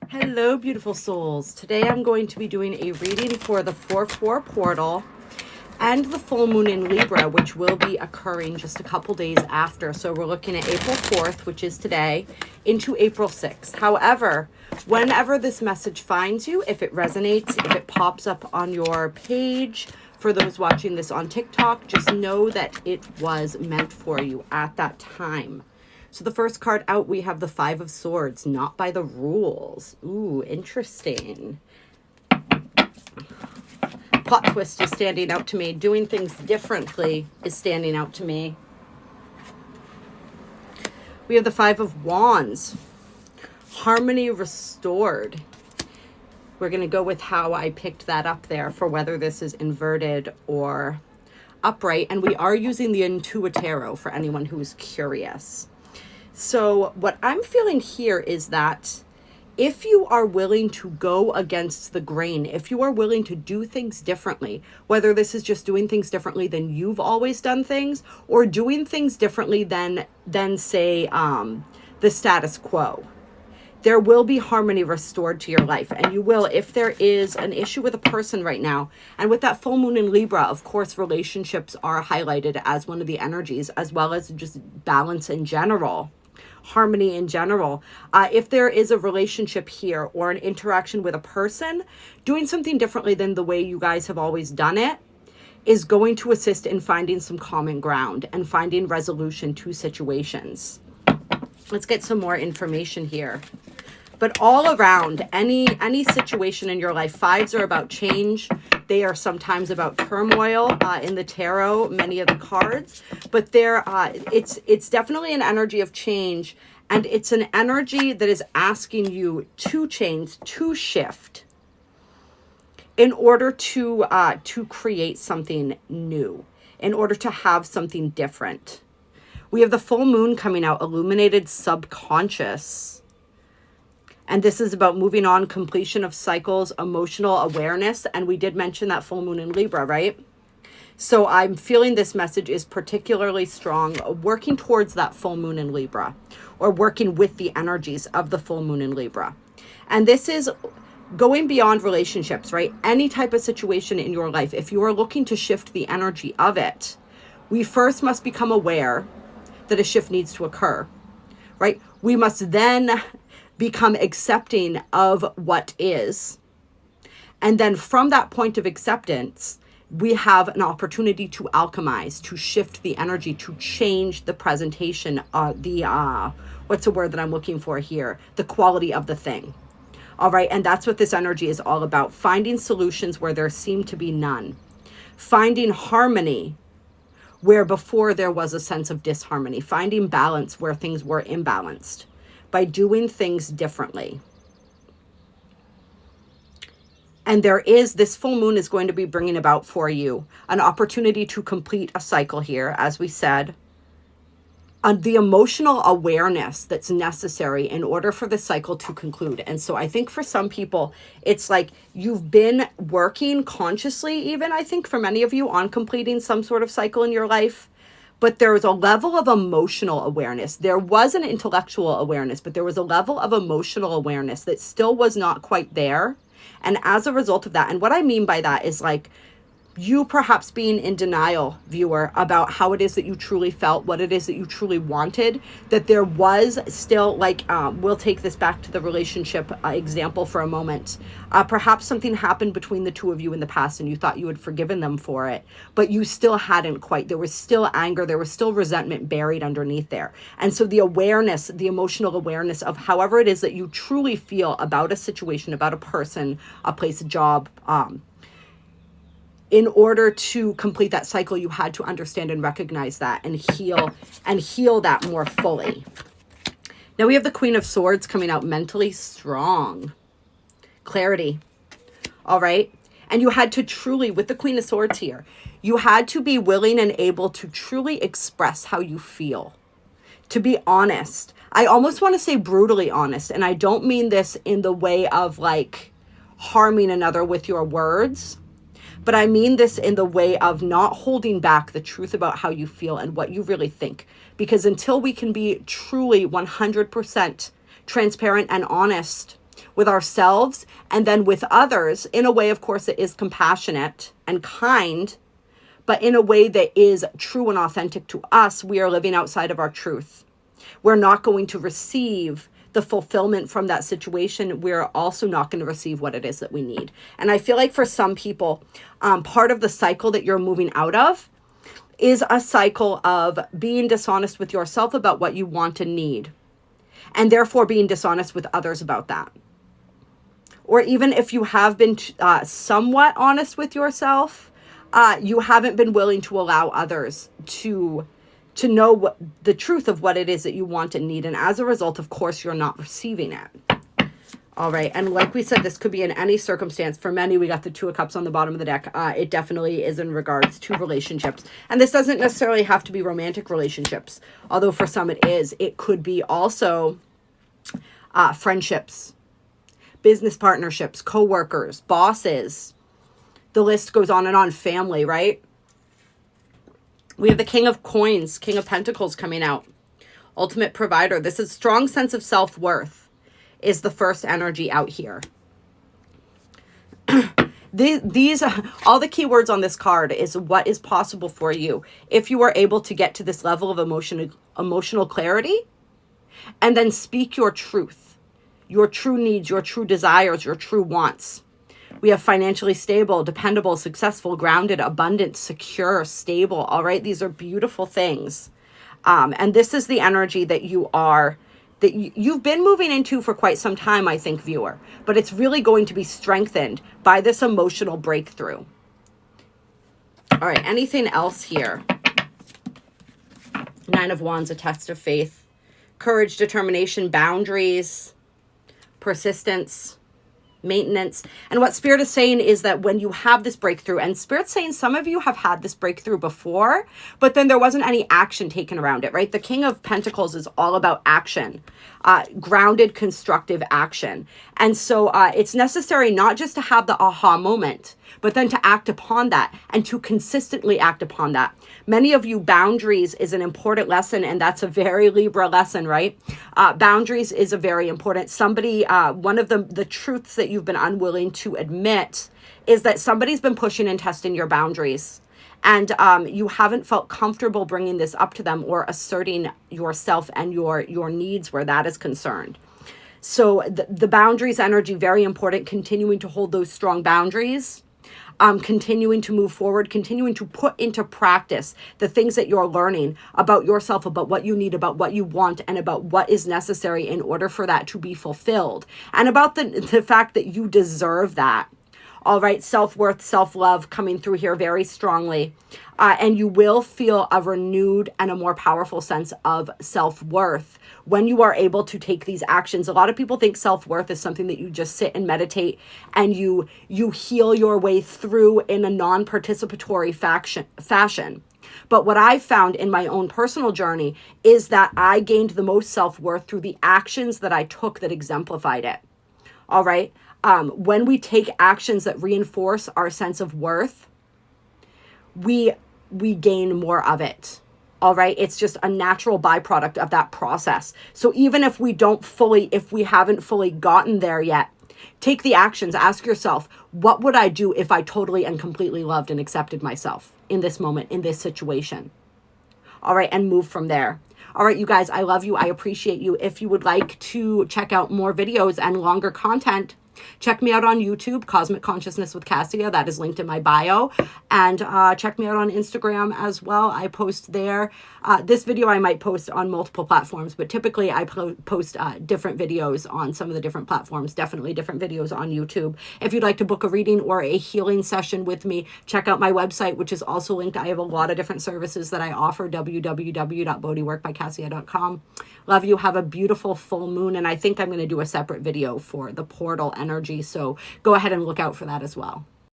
Hello, beautiful souls. Today I'm going to be doing a reading for the 4-4 portal and the full moon in Libra, which will be occurring just a couple days after. So we're looking at April 4th, which is today, into April 6th. However, whenever this message finds you, if it resonates, if it pops up on your page, for those watching this on TikTok, just know that it was meant for you at that time. So the first card out, we have the 5 of Swords, not by the rules. Ooh, interesting. Plot twist is standing out to me. Doing things differently is standing out to me. We have the 5 of Wands. Harmony restored. We're going to go with how I picked that up there for whether this is inverted or upright. And we are using the Intuit Tarot for anyone who is curious. So what I'm feeling here is that if you are willing to go against the grain, if you are willing to do things differently, whether this is just doing things differently than you've always done things, or doing things differently than say, the status quo, there will be harmony restored to your life. And you will, if there is an issue with a person right now, and with that full moon in Libra, of course, relationships are highlighted as one of the energies, as well as just balance in general. Harmony in general. If there is a relationship here or an interaction with a person, doing something differently than the way you guys have always done it is going to assist in finding some common ground and finding resolution to situations. Let's get some more information here. But all around, any situation in your life, 5s are about change. They are sometimes about turmoil in the tarot, many of the cards. But it's definitely an energy of change. And it's an energy that is asking you to change, to shift, in order to create something new, in order to have something different. We have the full moon coming out, illuminated subconscious. And this is about moving on, completion of cycles, emotional awareness. And we did mention that full moon in Libra, right? So I'm feeling this message is particularly strong, working towards that full moon in Libra, or working with the energies of the full moon in Libra. And this is going beyond relationships, right? Any type of situation in your life, if you are looking to shift the energy of it, we first must become aware that a shift needs to occur, right? We must then become accepting of what is. And then from that point of acceptance, we have an opportunity to alchemize, to shift the energy, to change the presentation, what's the word that I'm looking for here? The quality of the thing. All right. And that's what this energy is all about. Finding solutions where there seem to be none. Finding harmony where before there was a sense of disharmony. Finding balance where things were imbalanced, by doing things differently. And this full moon is going to be bringing about for you an opportunity to complete a cycle here, as we said, the emotional awareness that's necessary in order for the cycle to conclude. And so I think for some people, it's like you've been working consciously, even I think for many of you, on completing some sort of cycle in your life. But there was a level of emotional awareness. There was an intellectual awareness, but there was a level of emotional awareness that still was not quite there. And as a result of that, and what I mean by that is like you perhaps being in denial, viewer, about how it is that you truly felt, what it is that you truly wanted, that there was still like, we'll take this back to the relationship example for a moment. Perhaps something happened between the two of you in the past and you thought you had forgiven them for it, but you still hadn't quite. There was still anger, there was still resentment buried underneath there. And so the awareness, the emotional awareness of however it is that you truly feel about a situation, about a person, a place, a job, in order to complete that cycle, you had to understand and recognize that and heal that more fully. Now we have the Queen of Swords coming out, mentally strong. Clarity. All right. And you had to truly, with the Queen of Swords here, you had to be willing and able to truly express how you feel. To be honest. I almost want to say brutally honest. And I don't mean this in the way of like harming another with your words. But I mean this in the way of not holding back the truth about how you feel and what you really think. Because until we can be truly 100% transparent and honest with ourselves and then with others in a way, of course, that is compassionate and kind, but in a way that is true and authentic to us, we are living outside of our truth. We're not going to receive the fulfillment from that situation. We're also not going to receive what it is that we need. And I feel like for some people, part of the cycle that you're moving out of is a cycle of being dishonest with yourself about what you want and need, and therefore being dishonest with others about that. Or even if you have been somewhat honest with yourself, you haven't been willing to allow others to know what the truth of what it is that you want and need. And as a result, of course, you're not receiving it. All right. And like we said, this could be in any circumstance. For many, we got the Two of Cups on the bottom of the deck. It definitely is in regards to relationships. And this doesn't necessarily have to be romantic relationships, although for some it is. It could be also friendships, business partnerships, coworkers, bosses. The list goes on and on. Family, right? We have the King of Coins, King of Pentacles coming out. Ultimate provider. This is strong sense of self-worth is the first energy out here. These all the keywords on this card is what is possible for you if you are able to get to this level of emotional clarity and then speak your truth, your true needs, your true desires, your true wants. We have financially stable, dependable, successful, grounded, abundant, secure, stable. All right. These are beautiful things. And this is the energy that you've been moving into for quite some time, I think, viewer, but it's really going to be strengthened by this emotional breakthrough. All right. Anything else here? Nine of Wands, a test of faith, courage, determination, boundaries, persistence, maintenance. And what Spirit is saying is that when you have this breakthrough, and Spirit's saying some of you have had this breakthrough before, but then there wasn't any action taken around it, right? The King of Pentacles is all about action, grounded, constructive action. And so it's necessary not just to have the aha moment, but then to act upon that and to consistently act upon that. Many of you, boundaries is an important lesson, and that's a very Libra lesson, right? Boundaries is a very important. One of the truths that you've been unwilling to admit is that somebody's been pushing and testing your boundaries, and you haven't felt comfortable bringing this up to them or asserting yourself and your needs where that is concerned. So the boundaries energy, very important, continuing to hold those strong boundaries. Continuing to move forward, continuing to put into practice the things that you're learning about yourself, about what you need, about what you want, and about what is necessary in order for that to be fulfilled, and about the fact that you deserve that. All right, self-worth, self-love coming through here very strongly. And you will feel a renewed and a more powerful sense of self-worth when you are able to take these actions. A lot of people think self-worth is something that you just sit and meditate and you heal your way through in a non-participatory fashion. But what I've found in my own personal journey is that I gained the most self-worth through the actions that I took that exemplified it. All right. When we take actions that reinforce our sense of worth, we gain more of it. All right. It's just a natural byproduct of that process. So even if we haven't fully gotten there yet, take the actions. Ask yourself, what would I do if I totally and completely loved and accepted myself in this moment, in this situation? All right. And move from there. All right, you guys, I love you. I appreciate you. If you would like to check out more videos and longer content, check me out on YouTube, Cosmic Consciousness with Kassia. That is linked in my bio. And check me out on Instagram as well. I post there. This video I might post on multiple platforms, but typically I post different videos on some of the different platforms, definitely different videos on YouTube. If you'd like to book a reading or a healing session with me, check out my website, which is also linked. I have a lot of different services that I offer, www.bodyworkbykassia.com. Love you. Have a beautiful full moon. And I think I'm going to do a separate video for the portal energy. So go ahead and look out for that as well.